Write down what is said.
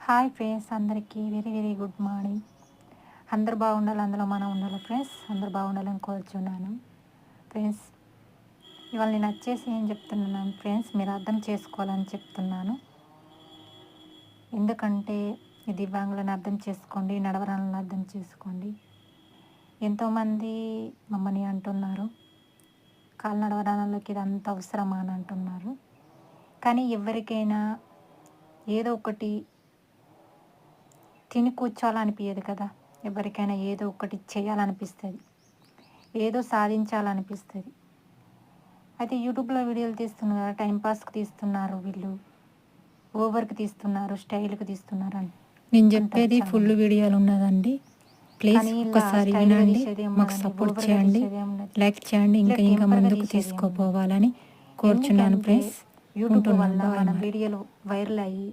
Hi friends, అందరికీ very very good morning. అందరు బాగుండాలి, అందులో మనం ఉండాలి ఫ్రెండ్స్. అందరు బాగుండాలని కోరుచున్నాను ఫ్రెండ్స్. ఇవాళ నేను వచ్చేసి ఏం చెప్తున్నాను ఫ్రెండ్స్, మీరు అర్థం చేసుకోవాలని చెప్తున్నాను. ఎందుకంటే ఈ దివ్యాంగులను అర్థం చేసుకోండి, నడవరాలను అర్థం చేసుకోండి. ఎంతోమంది మమ్మల్ని అంటున్నారు, కాలు నడవరాలకి ఇది అంత అవసరమా అని అంటున్నారు. కానీ ఎవరికైనా ఏదో ఒకటి తిని కూర్చోవాలనిపించదు కదా. ఎవరికైనా ఏదో ఒకటి చేయాలనిపిస్తుంది, ఏదో సాధించాలనిపిస్తుంది. అయితే యూట్యూబ్లో వీడియోలు తీస్తున్నారు కదా, టైంపాస్కి తీస్తున్నారు, వీళ్ళు ఓవర్కి తీస్తున్నారు, స్టైల్కి తీస్తున్నారు అని నేను అంటారు చెప్పేది చాలా ఫుల్ మంది. వీడియోలు ఉన్నదండి. ప్లీజ్ కానీ ఇలా ఒక్కసారి స్టైల్గా వినండి, తీసేది ఏం మాకు లేదండి, సపోర్ట్ ఓవర్గా చేయండి, తీసేది ఏం లేదు, లైక్ చేయండి, ఇలా ఇంకా ఇంకా టెంపర్గా ముందుకు తీసేది ఏం లేదు. తీసుకుపోవాలని కోరుచున్నాను ఎందుకంటే ఫ్రెండ్స్. యూట్యూబ్ ఉంటున్నాను, వల్ల బాయ్ మన మరి. వీడియోలు వైరల్ అయ్యి